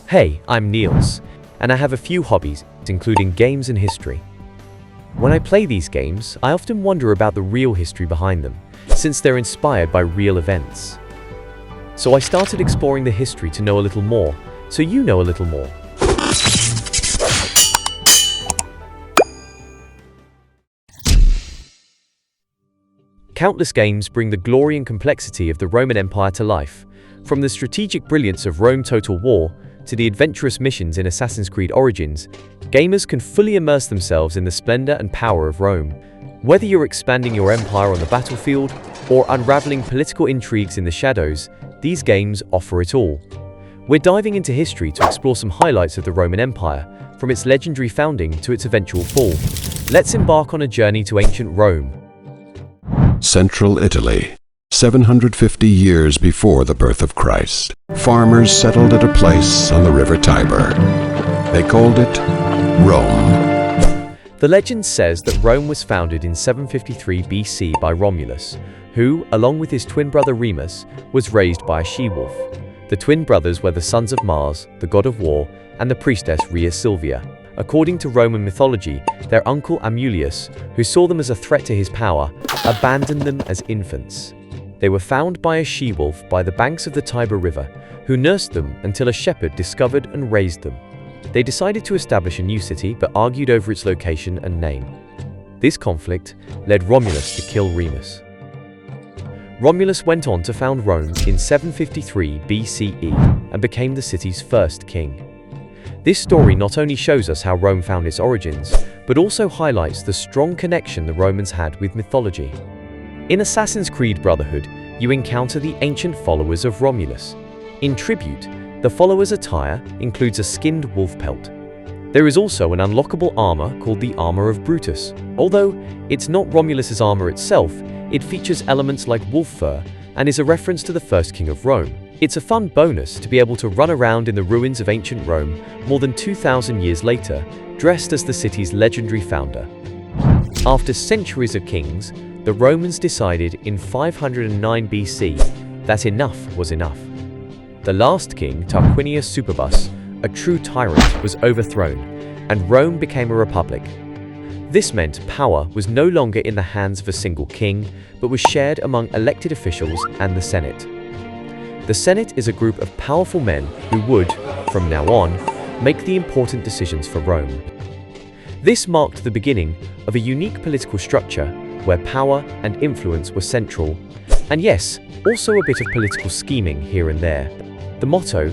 Hey, I'm Niels, and I have a few hobbies, including games and history. When I play these games, I often wonder about the real history behind them, since they're inspired by real events. So I started exploring the history to know a little more, so you know a little more. Countless games bring the glory and complexity of the Roman Empire to life, from the strategic brilliance of Rome Total War to the adventurous missions in Assassin's Creed Origins. Gamers can fully immerse themselves in the splendor and power of Rome. Whether you're expanding your empire on the battlefield or unraveling political intrigues in the shadows, these games offer it all. We're diving into history to explore some highlights of the Roman Empire, from its legendary founding to its eventual fall. Let's embark on a journey to ancient Rome. Central Italy, 750 years before the birth of Christ. Farmers settled at a place on the river Tiber. They called it Rome. The legend says that Rome was founded in 753 BC by Romulus, who, along with his twin brother Remus, was raised by a she-wolf. The twin brothers were the sons of Mars, the god of war, and the priestess Rhea Silvia. According to Roman mythology, their uncle Amulius, who saw them as a threat to his power, abandoned them as infants. They were found by a she-wolf by the banks of the Tiber River, who nursed them until a shepherd discovered and raised them. They decided to establish a new city but argued over its location and name. This conflict led Romulus to kill Remus. Romulus went on to found Rome in 753 BCE and became the city's first king. This story not only shows us how Rome found its origins, but also highlights the strong connection the Romans had with mythology. In Assassin's Creed Brotherhood, you encounter the ancient followers of Romulus. In Tribute, the followers' attire includes a skinned wolf pelt. There is also an unlockable armor called the Armor of Brutus. Although it's not Romulus's armor itself, it features elements like wolf fur and is a reference to the first king of Rome. It's a fun bonus to be able to run around in the ruins of ancient Rome more than 2,000 years later, dressed as the city's legendary founder. After centuries of kings, the Romans decided in 509 BC that enough was enough. The last king, Tarquinius Superbus, a true tyrant, was overthrown, and Rome became a republic. This meant power was no longer in the hands of a single king, but was shared among elected officials and the Senate. The Senate is a group of powerful men who would, from now on, make the important decisions for Rome. This marked the beginning of a unique political structure where power and influence were central, and yes, also a bit of political scheming here and there. The motto,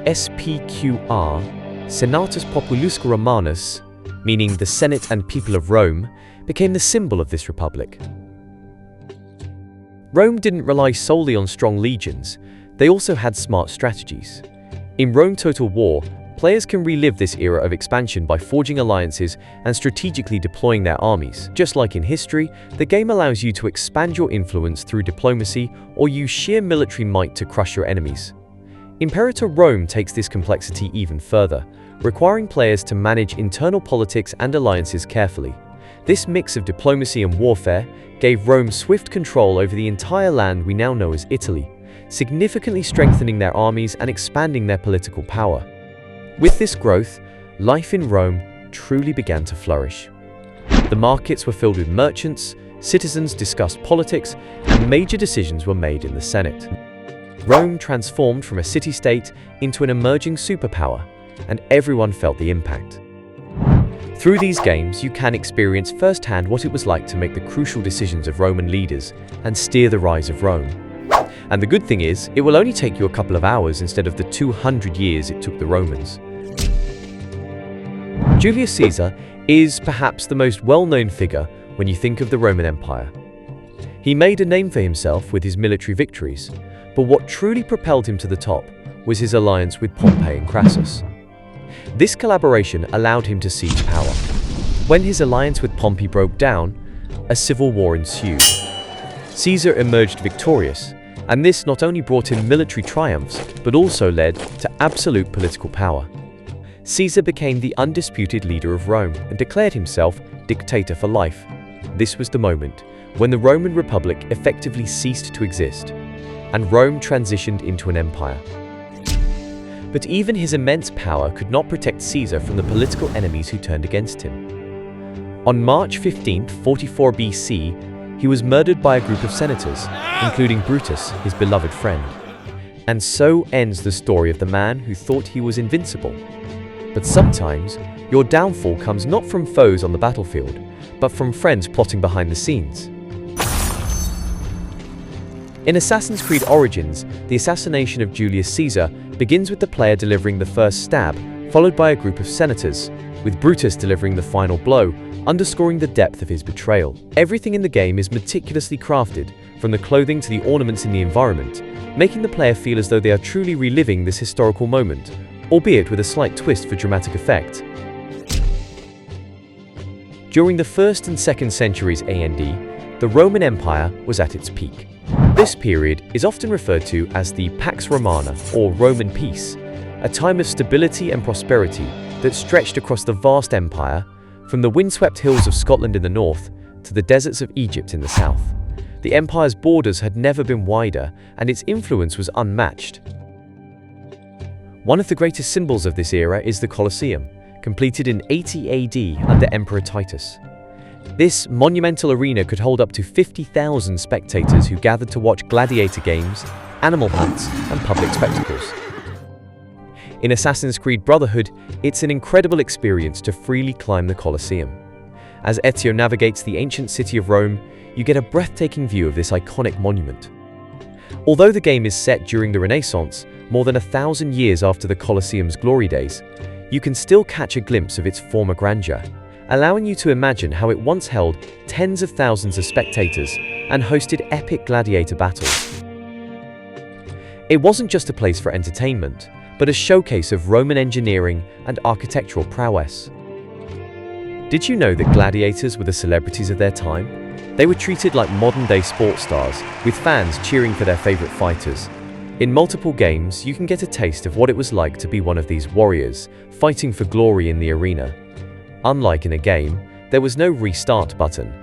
SPQR, Senatus Populusque Romanus, meaning the Senate and people of Rome, became the symbol of this republic. Rome didn't rely solely on strong legions, they also had smart strategies. In Rome Total War, players can relive this era of expansion by forging alliances and strategically deploying their armies. Just like in history, the game allows you to expand your influence through diplomacy or use sheer military might to crush your enemies. Imperator Rome takes this complexity even further, requiring players to manage internal politics and alliances carefully. This mix of diplomacy and warfare gave Rome swift control over the entire land we now know as Italy, significantly strengthening their armies and expanding their political power. With this growth, life in Rome truly began to flourish. The markets were filled with merchants, citizens discussed politics, and major decisions were made in the Senate. Rome transformed from a city-state into an emerging superpower, and everyone felt the impact. Through these games, you can experience firsthand what it was like to make the crucial decisions of Roman leaders and steer the rise of Rome. And the good thing is, it will only take you a couple of hours instead of the 200 years it took the Romans. Julius Caesar is perhaps the most well-known figure when you think of the Roman Empire. He made a name for himself with his military victories, but what truly propelled him to the top was his alliance with Pompey and Crassus. This collaboration allowed him to seize power. When his alliance with Pompey broke down, a civil war ensued. Caesar emerged victorious, and this not only brought him military triumphs, but also led to absolute political power. Caesar became the undisputed leader of Rome and declared himself dictator for life. This was the moment when the Roman Republic effectively ceased to exist, and Rome transitioned into an empire. But even his immense power could not protect Caesar from the political enemies who turned against him. On March 15, 44 BC, he was murdered by a group of senators, including Brutus, his beloved friend. And so ends the story of the man who thought he was invincible. But sometimes, your downfall comes not from foes on the battlefield, but from friends plotting behind the scenes. In Assassin's Creed Origins, the assassination of Julius Caesar begins with the player delivering the first stab, followed by a group of senators, with Brutus delivering the final blow, underscoring the depth of his betrayal. Everything in the game is meticulously crafted, from the clothing to the ornaments in the environment, making the player feel as though they are truly reliving this historical moment, albeit with a slight twist for dramatic effect. During the 1st and 2nd centuries AD, the Roman Empire was at its peak. This period is often referred to as the Pax Romana, or Roman peace, a time of stability and prosperity that stretched across the vast empire, from the windswept hills of Scotland in the north to the deserts of Egypt in the south. The empire's borders had never been wider, and its influence was unmatched. One of the greatest symbols of this era is the Colosseum, completed in 80 AD under Emperor Titus. This monumental arena could hold up to 50,000 spectators who gathered to watch gladiator games, animal hunts, and public spectacles. In Assassin's Creed Brotherhood, it's an incredible experience to freely climb the Colosseum. As Ezio navigates the ancient city of Rome, you get a breathtaking view of this iconic monument. Although the game is set during the Renaissance, more than 1,000 years after the Colosseum's glory days, you can still catch a glimpse of its former grandeur, allowing you to imagine how it once held tens of thousands of spectators and hosted epic gladiator battles. It wasn't just a place for entertainment, but a showcase of Roman engineering and architectural prowess. Did you know that gladiators were the celebrities of their time? They were treated like modern-day sports stars, with fans cheering for their favorite fighters. In multiple games, you can get a taste of what it was like to be one of these warriors, fighting for glory in the arena. Unlike in a game, there was no restart button.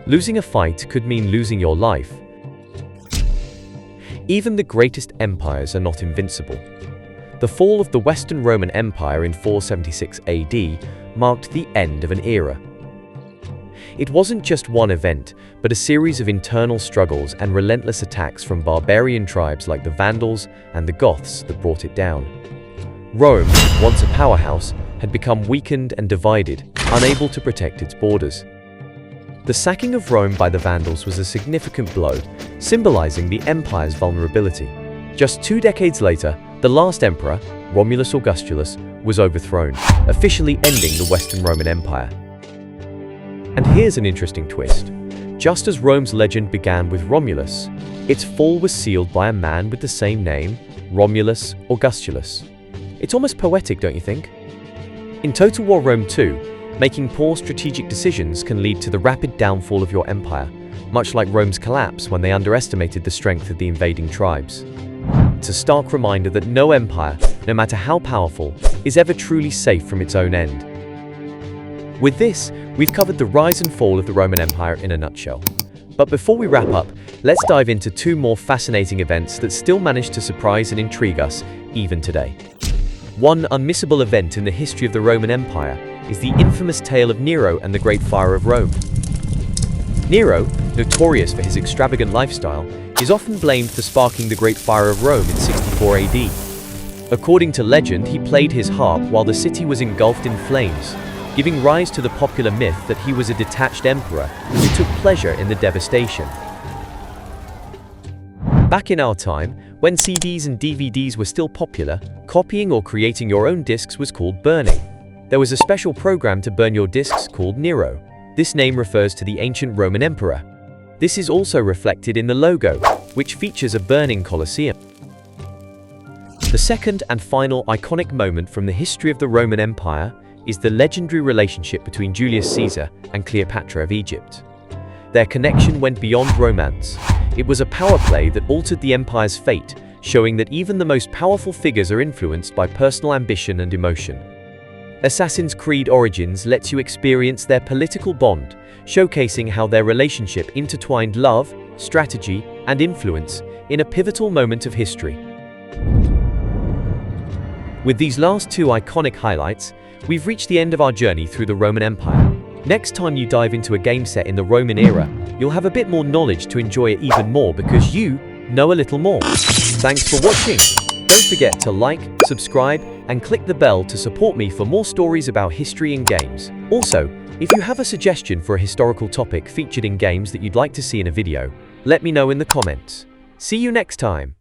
Losing a fight could mean losing your life. Even the greatest empires are not invincible. The fall of the Western Roman Empire in 476 AD marked the end of an era. It wasn't just one event, but a series of internal struggles and relentless attacks from barbarian tribes like the Vandals and the Goths that brought it down. Rome, once a powerhouse, had become weakened and divided, unable to protect its borders. The sacking of Rome by the Vandals was a significant blow, symbolizing the empire's vulnerability. Just 2 decades later, the last emperor, Romulus Augustulus, was overthrown, officially ending the Western Roman Empire. And here's an interesting twist. Just as Rome's legend began with Romulus, its fall was sealed by a man with the same name, Romulus Augustulus. It's almost poetic, don't you think? In Total War Rome 2, making poor strategic decisions can lead to the rapid downfall of your empire, much like Rome's collapse when they underestimated the strength of the invading tribes. It's a stark reminder that no empire, no matter how powerful, is ever truly safe from its own end. With this, we've covered the rise and fall of the Roman Empire in a nutshell. But before we wrap up, let's dive into 2 more fascinating events that still manage to surprise and intrigue us even today. One unmissable event in the history of the Roman Empire is the infamous tale of Nero and the Great Fire of Rome. Nero, notorious for his extravagant lifestyle, is often blamed for sparking the Great Fire of Rome in 64 AD. According to legend, he played his harp while the city was engulfed in flames, giving rise to the popular myth that he was a detached emperor who took pleasure in the devastation. Back in our time, when CDs and DVDs were still popular, copying or creating your own discs was called burning. There was a special program to burn your discs called Nero. This name refers to the ancient Roman emperor. This is also reflected in the logo, which features a burning Colosseum. The second and final iconic moment from the history of the Roman Empire is the legendary relationship between Julius Caesar and Cleopatra of Egypt. Their connection went beyond romance. It was a power play that altered the empire's fate, showing that even the most powerful figures are influenced by personal ambition and emotion. Assassin's Creed Origins lets you experience their political bond, showcasing how their relationship intertwined love, strategy, and influence in a pivotal moment of history. With these last two iconic highlights, we've reached the end of our journey through the Roman Empire. Next time you dive into a game set in the Roman era, you'll have a bit more knowledge to enjoy it even more because you know a little more. Thanks for watching. Don't forget to like, subscribe, and click the bell to support me for more stories about history in games. Also, if you have a suggestion for a historical topic featured in games that you'd like to see in a video, let me know in the comments. See you next time.